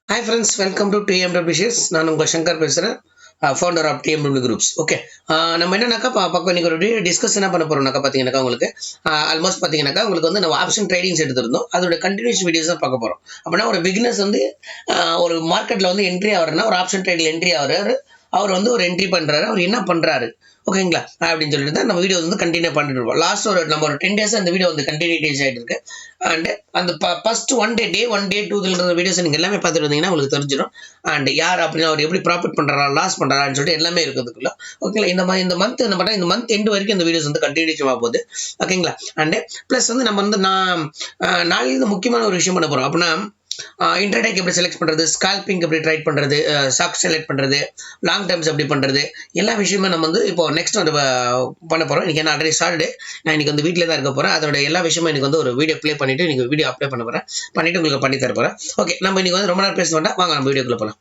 Hi friends, welcome to TMW Shares. நான் உங்கள் சங்கர் பேசுகிறேன், founder of TMW groups. Okay, நம்ம என்னன்னாக்கா பக்கம் இன்னைக்கு ஒரு டிஸ்கஸ் என்ன பண்ண போகிறோம்னாக்கா பார்த்தீங்கன்னாக்கா உங்களுக்கு ஆல்மோஸ்ட் பார்த்தீங்கன்னாக்கா உங்களுக்கு வந்து நம்ம ஆப்ஷன் ட்ரேடிங்ஸ் எடுத்திருந்தோம். அதோட கண்டினியூஸ் வீடியோஸ் தான் பார்க்க போகிறோம். அப்படின்னா ஒரு பிகினர்ஸ் வந்து ஒரு மார்க்கெட்டில் வந்து என்ட்ரி ஆகிறனா ஒரு ஆப்ஷன் ட்ரேடில் என்ட்ரி ஆகிறாரு, அவர் வந்து ஒரு என்ட்ரி பண்ணுறாரு, அவர் என்ன பண்ணுறாரு ஓகேங்களா அப்படின்னு சொல்லிட்டு தான் நம்ம வீடியோ வந்து கண்டினியூ பண்ணிட்டு இருக்கோம். லாஸ்ட் நம்ம ஒரு 10 டேஸ் அந்த வீடியோ வந்து கண்டினியூஸ் ஆகிட்டு இருக்கு. அண்ட் அந்த ஃபர்ஸ்ட் டே 2 வீடியோஸ் நீங்கள் எல்லாமே பார்த்துட்டு வந்தீங்கன்னா உங்களுக்கு தெரிஞ்சிடும். அண்ட் யார் அப்படின்னு அவர் எப்படி ப்ராஃபிட் பண்ணுறாரா லாஸ் பண்ணுறான்னு சொல்லிட்டு எல்லாமே இருக்கிறதுக்குள்ள ஓகேங்களா. இந்த மந்த் என்ன பண்ணால் இந்த மந்த் எண்டு வரைக்கும் இந்த வீடியோஸ் வந்து கண்டினியூவாக போகுது ஓகேங்களா. அண்டு ப்ளஸ் வந்து நம்ம வந்து நாளைக்கு முக்கியமான ஒரு விஷயம் பண்ண போகிறோம். அப்படின்னா இன்டர்டேக் எப்படி செலக்ட் பண்ணுறது, ஸ்கால்பிங் எப்படி ட்ரைட் பண்ணுறது, ஸ்டாக் செலக்ட் பண்ணுறது, லாங் டேர்ம்ஸ் எப்படி பண்ணுறது, எல்லா விஷயமே நம்ம வந்து இப்போ நெக்ஸ்ட் வந்து பண்ண போகிறோம். இன்றைக்கி நான் ஆல்ரெடி சாட்டர்டே, நான் இன்றைக்கி வந்து வீட்டில் தான் இருக்க போகிறேன். அதோட எல்லா விஷயமும் எனக்கு வந்து ஒரு வீடியோ ப்ளே பண்ணிவிட்டு இன்றைக்கி வீடியோ அப்ளை பண்ண போகிறேன், பண்ணிவிட்டு உங்களுக்கு பண்ணி தர போகிறேன். ஓகே, நம்ம இன்றைக்கி வந்து ரொம்ப நேரம் பேச வேண்டாம், வாங்க நம்ம வீடியோக்குள்ளே போகலாம்.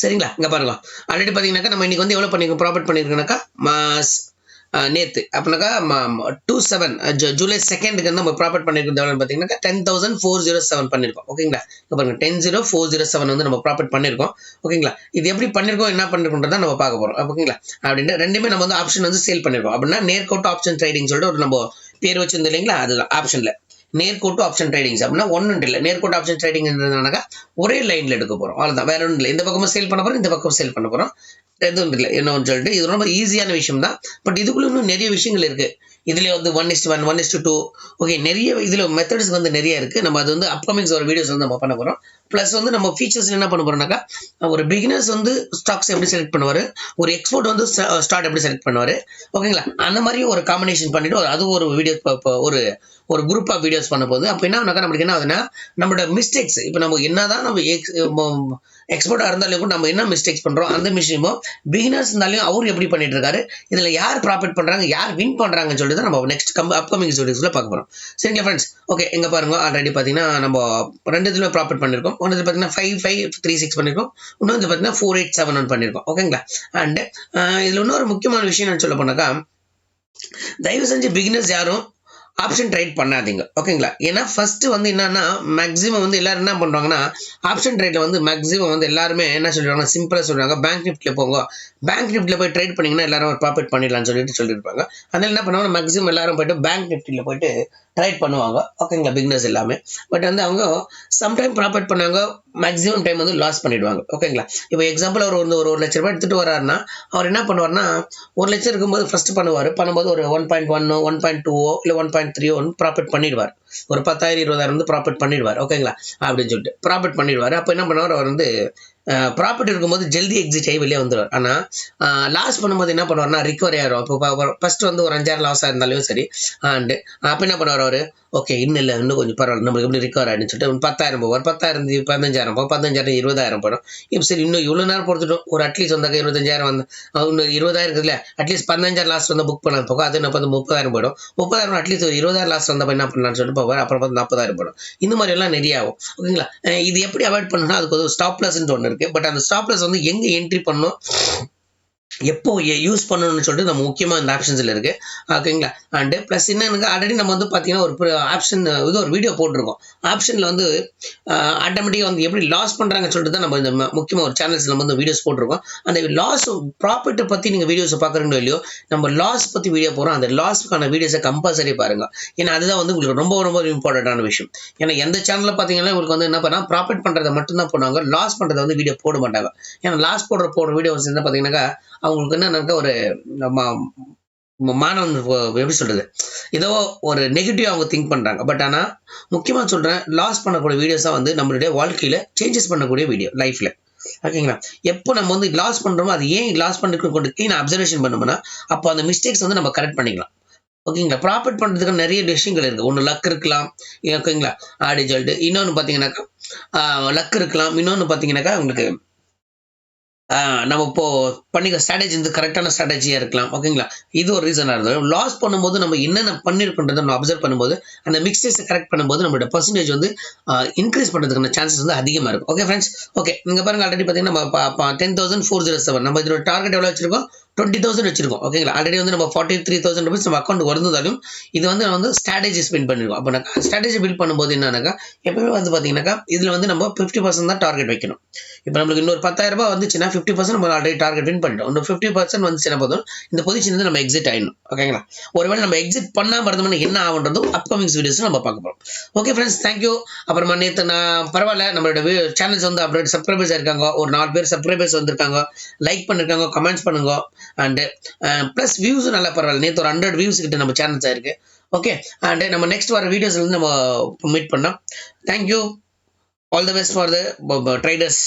சரிங்களா, இங்கே பாருங்க. ஆல்ரெடி பார்த்தீங்கன்னாக்கா நம்ம இன்றைக்கி வந்து எவ்வளோ ப்ராஃபிட் பண்ணியிருக்கோம்னாக்கா நேற்று அப்படின்னாக்கா 27 ஜூலை 2க்கு நம்ம ப்ராஃபிட் பண்ணியிருக்கிறது எவ்வளோன்னு பார்த்தீங்கன்னா 10,407 பண்ணியிருக்கோம். ஓகேங்களா, இப்போ பாருங்க 10,407 வந்து நம்ம ப்ராஃபிட் பண்ணியிருக்கோம். ஓகேங்களா, இது எப்படி பண்ணியிருக்கோம் என்ன பண்ணிருக்கோன்றதை நம்ம பார்க்க போகிறோம். ஓகேங்களா, அப்படின்ட்டு ரெண்டுமே நம்ம வந்து ஆப்ஷன் வந்து சேல் பண்ணியிருக்கோம். அப்படின்னா நேர்கோட்டு ஆப்ஷன் ட்ரேடிங் சொல்லிட்டு ஒரு நம்ம பேர் வச்சிருந்தோம் இல்லைங்களா, அதுதான் ஆப்ஷனில் நேர்கோட்டு ஆப்ஷன் ட்ரேடிங்ஸ். அப்படின்னா ஒன்றும் இல்லை, நேர்கோட்டு ஆப்ஷன் ட்ரேடிங்னாக்கா ஒரே லைனில் எடுக்க போகிறோம், அவ்வளோதான், வேற ஒன்றும் இல்லை. இந்த பக்கமும் சேல் பண்ண போகிறோம், இந்த பக்கம் சேல் பண்ண போகிறோம், எதுவும் இல்லை என்னன்னு சொல்லிட்டு. இது ரொம்ப ஈஸியான விஷயம் தான். பட் இதுக்குள்ள இன்னும் நிறைய விஷயங்கள் இருக்கு. இதுல வந்து 1:1 1:2 ஓகே, நிறைய இதுல மெத்தட்ஸ் வந்து நிறைய இருக்கு. நம்ம அது வந்து அப்கமிங்ஸ் ஒரு வீடியோஸ் வந்து நம்ம பண்ண போறோம். பிளஸ் வந்து நம்ம ஃபீச்சர்ஸ் என்ன பண்ண போறோம்னாக்கா, ஒரு பிகினர்ஸ் வந்து ஸ்டாக்ஸ் எப்படி செலக்ட் பண்ணுவாரு, ஒரு எக்ஸ்போர்ட் வந்து ஸ்டார்ட் எப்படி செலக்ட் பண்ணுவாரு ஓகேங்களா, அந்த மாதிரி ஒரு காம்பினேஷன் பண்ணிட்டு அது ஒரு வீடியோ ஒரு ஒரு குரூப் ஆஃப் வீடியோஸ் பண்ண போகுது. அப்போ என்ன ஆகுனாக்கா நம்மளுக்கு என்ன ஆகுதுன்னா, நம்மளோட மிஸ்டேக்ஸ் இப்போ நம்ம என்னதான் நம்ம எக்ஸ்போர்ட்டாக இருந்தாலும் கூட நம்ம என்ன மிஸ்டேக்ஸ் பண்ணுறோம் அந்த விஷயமும் பிகினர்ஸ் இருந்தாலும் அவர் எப்படி பண்ணிட்டு இருக்காரு, இதில் யார் ப்ராஃபிட் பண்ணுறாங்க யார் வின் பண்ணுறாங்கன்னு சொல்லிட்டு தான் நம்ம நெக்ஸ்ட் அப்கமிங் வீடியோஸில் பார்க்க போகிறோம். சரிங்களா ஃப்ரெண்ட்ஸ், ஓகே எங்கே பாருங்க, ஆல்ரெடி பார்த்தீங்கன்னா நம்ம ரெண்டு இதுல ப்ராஃபிட் பண்ணியிருக்கோம். ஒன்று பார்த்தீங்கன்னா 5536 பண்ணியிருக்கோம், இன்னொன்று பார்த்தீங்கன்னா 4871 பண்ணியிருக்கோம். ஓகேங்களா, அண்ட் இதில் இன்னொரு முக்கியமான விஷயம் நான் சொல்ல போனாக்கா, தயவு செஞ்சு பிகினர்ஸ் யாரும் ஆப்ஷன் ட்ரேட் பண்ணாதீங்க ஓகேங்களா. ஏன்னா ஃபர்ஸ்ட் வந்து என்னன்னா மேக்ஸிமம் வந்து எல்லாரும் என்ன பண்றாங்கன்னா, ஆப்ஷன் ட்ரேட்ல வந்து மேக்ஸிமம் வந்து எல்லாருமே என்ன சொல்றாங்க, சிம்பிளா சொல்றாங்க, பேங்க் நிஃப்டில போங்க, பேங்க் நிஃப்டில போய் ட்ரேட் பண்ணீங்கன்னா எல்லாரும் ஒரு ப்ராஃபிட் பண்ணிடலாம்னு சொல்லியிருப்பாங்க. அதனால என்ன பண்ணுவாங்க, மேக்ஸிமம் எல்லாரும் போயிட்டு பேங்க் நிஃப்டில போயிட்டு ட்ரேட் பண்ணுவாங்க ஓகேங்களா, பிகினர்ஸ் எல்லாமே. பட் வந்து அவங்க சம்டைம் ப்ராஃபிட் பண்ணாங்க, மேக்ஸிமம் டைம் வந்து லாஸ் பண்ணிடுவாங்க ஓகேங்களா. இப்போ எக்ஸாம்பிள் அவர் வந்து ஒரு 1 லட்ச ரூபாய் எடுத்துட்டு வர்றாருன்னா, அவர் என்ன பண்ணுவார்னா 1 லட்சம் இருக்கும்போது ஃபர்ஸ்ட் பண்ணும்போது ஒரு 1.1 1.2 இல்லை 1.3 ப்ராஃபிட் பண்ணிடுவார். ஒரு 10,000 20,000 வந்து ப்ராஃபிட் பண்ணிடுவார் ஓகேங்களா, அப்படின்னு சொல்லிட்டு ப்ராஃபிட் பண்ணிடுவார். அப்போ என்ன பண்ணுவார், அவர் வந்து ப்ராஃபிட் இருக்கும்போது ஜல்தி எக்ஸிட் ஆகி வெளியே வந்துடுவார். ஆனால் லாஸ் பண்ணும்போது என்ன பண்ணுவார்னா ரிகவரி ஆயிரும். இப்போ ஃபர்ஸ்ட் வந்து ஒரு 5,000 லாஸ் ஆயிருந்தாலும் சரி, அண்டு அப்போ என்ன பண்ணுவார் அவர், ஓகே இன்னும் இல்லை இன்னும் கொஞ்சம் பரவாயில்ல நம்மளுக்கு எப்படி ரிகவர் ஆகிடுன்னு சொல்லிட்டு 10,000 போவார், 10,000 15,000 போகும், 15,000 20,000 போயிடும். இப்போ சரி இன்னும் இவ்வளோ நேரம் பொறுத்துட்டோம், ஒரு அட்லீஸ்ட் வந்தாக்க 25,000 வந்து இன்னும் 20,000 இருக்குதுல்ல, அட்லீஸ்ட் 15,000 லாஸ்ட் வந்து புக் பண்ண போகும், அது என்ன பார்த்து 30,000 போயிடும். 30,000 அட்லீஸ்ட் ஒரு 20,000 லாஸ்ட் வந்தப்போ என்ன பண்ணலாம்னு சொல்லிட்டு போவார். அப்புறம் பார்த்து 40,000 போயிடும். இந்த மாதிரி எல்லாம் நிறைய ஆகும் ஓகேங்களா. இது எப்படி அவாய்ட் பண்ணணும்னா, அதுக்கு ஒரு ஸ்டாப் லாஸ்ன்னு ஒன்று இருக்கு. பட் அந்த ஸ்டாப் லாஸ் வந்து எங்கே என்ட்ரி பண்ணணும், எப்போ யூஸ் பண்ணணும்னு சொல்லிட்டு நம்ம முக்கியமாக இந்த ஆப்ஷன்ஸில் இருக்கு ஓகேங்களா. அண்டு ப்ளஸ் என்னன்னு ஆல்ரெடி நம்ம வந்து பார்த்தீங்கன்னா ஒரு ஆப்ஷன் இது ஒரு வீடியோ போட்டிருக்கோம். ஆப்ஷனில் வந்து ஆட்டோமேட்டிக்காக வந்து எப்படி லாஸ் பண்ணுறாங்கன்னு சொல்லிட்டு தான் நம்ம இந்த முக்கியமாக ஒரு சேனல்ஸில் நம்ம வந்து வீடியோஸ் போட்டிருக்கோம். அந்த லாஸ் ப்ராஃபிட்டை பற்றி நீங்கள் வீடியோஸை பார்க்குறீங்களோ இல்லையோ, நம்ம லாஸ் பற்றி வீடியோ போகிறோம். அந்த லாஸுக்கான வீடியோஸை கம்பல்சரி பாருங்கள். ஏன்னா அதுதான் வந்து உங்களுக்கு ரொம்ப ரொம்ப இம்பார்ட்டண்ட்டான விஷயம். ஏன்னா எந்த சேனலில் பார்த்தீங்கன்னா உங்களுக்கு வந்து என்ன பண்ணால் ப்ராஃபிட் பண்ணுறதை மட்டும்தான் போடுவாங்க, லாஸ் பண்ணுறதை வந்து வீடியோ போட மாட்டாங்க. ஏன்னா லாஸ் போடுற வீடியோஸ் என்ன பார்த்தீங்கன்னாக்கா, அவங்களுக்கு என்னன்னாக்கா ஒரு மாணவன் எப்படி சொல்றது, ஏதோ ஒரு நெகட்டிவ் அவங்க திங்க் பண்றாங்க. பட் ஆனா முக்கியமா சொல்றேன், லாஸ் பண்ணக்கூடிய வீடியோஸா வந்து நம்மளுடைய வாழ்க்கையில சேஞ்சஸ் பண்ணக்கூடிய வீடியோ லைஃப்ல ஓகேங்களா. எப்போ நம்ம வந்து லாஸ் பண்றோமோ அது ஏன் லாஸ் பண்ணிட்டு கொண்டு நான் அப்சர்வேஷன் பண்ணோம்னா, அப்போ அந்த மிஸ்டேக்ஸ் வந்து நம்ம கரெக்ட் பண்ணிக்கலாம் ஓகேங்களா. ப்ராஃபிட் பண்றதுக்கு நிறைய விஷயங்கள் இருக்கு. ஒன்று லக் இருக்கலாம் ஓகேங்களா, அப்படின்னு சொல்லிட்டு. இன்னொன்று பார்த்தீங்கன்னாக்கா லக் இருக்கலாம். இன்னொன்று பார்த்தீங்கன்னாக்கா உங்களுக்கு நம்ம இப்போ பண்ணிக்க ஸ்ட்ராட்டஜி வந்து கரெக்டான ஸ்ட்ராட்டஜியாக இருக்கலாம் ஓகேங்களா. இது ஒரு ரீசனாக இருந்தது. லாஸ் பண்ணும்போது நம்ம என்னென்ன பண்ணியிருக்கோன்றதை நம்ம அப்சர்வ் பண்ணும்போது அந்த மிக்சேஸை கரெக்ட் பண்ணும்போது நம்மளோட பர்சன்டேஜ் வந்து இன்க்ரீஸ் பண்ணுறதுக்கான சான்சஸ் வந்து அதிகமாக இருக்கும். ஓகே ஃப்ரெண்ட்ஸ், ஓகே இங்கே பாருங்க, ஆல்ரெடி பார்த்தீங்கன்னா நம்ம 10,407 நம்ம இதோட டார்கெட் எவ்வளோ வச்சிருக்கோம், 20,000 வச்சிருக்கோம் ஓகேங்களா. ஆல்ரெடி வந்து நம்ம 43,000 rupees நம்ம அக்கௌண்ட் வந்தாலும் இது வந்து நம்ம வந்து ஸ்ட்ராட்டஜி ஸ்பெண்ட் பண்ணிருக்கோம். அப்போ ஸ்ட்ராட்டஜி பில்ட் பண்ணும்போது என்னன்னாக்கா எப்பவுமே வந்து பார்த்தீங்கன்னாக்கா இதில் வந்து நம்ம 50% தான் டார்கெட் வைக்கணும். இப்போ நம்மளுக்கு இன்னொரு 10,000 ரூபாய் வந்துச்சுன்னா 50% நம்ம ஆல்ரெடி டார்கெட் வின் பண்ணிட்டோம். இன்னும் 50% வந்துச்சுன்னா போதும் இந்த பொசிஷன் வந்து நம்ம எக்ஸிட் ஆயிடணும் ஓகேங்களா. ஒருவேளை நம்ம எக்ஸிட் பண்ணாம இருந்தோம்னா என்ன ஆகுன்றதும் அப்கமிங் வீடியோஸ் நம்ம பார்க்க போறோம். Okay friends, thank you. அப்புறமா நேற்று நான் பரவாயில்ல நம்மளோட சேனல்ஸ் வந்து அப்டேட் சப்ஸ்கிரைபர்ஸ் இருக்காங்க, ஒரு 4 பேர் சப்ஸ்கிரைபர்ஸ் வந்திருக்காங்க, லைக் பண்ணிருக்காங்க, கமெண்ட்ஸ் பண்ணுங்க. அண்ட் ப்ளஸ் வியூஸும் நல்லா பரவாயில்ல. நேற்று ஒரு 100 வியூஸ் கிட்ட நம்ம சேனல்ஸ் ஆயிருக்கு. ஓகே, அண்ட் நம்ம நெக்ஸ்ட் வர வீடியோஸ்ல வந்து நம்ம மீட் பண்ணோம். Thank you. All the best for the traders.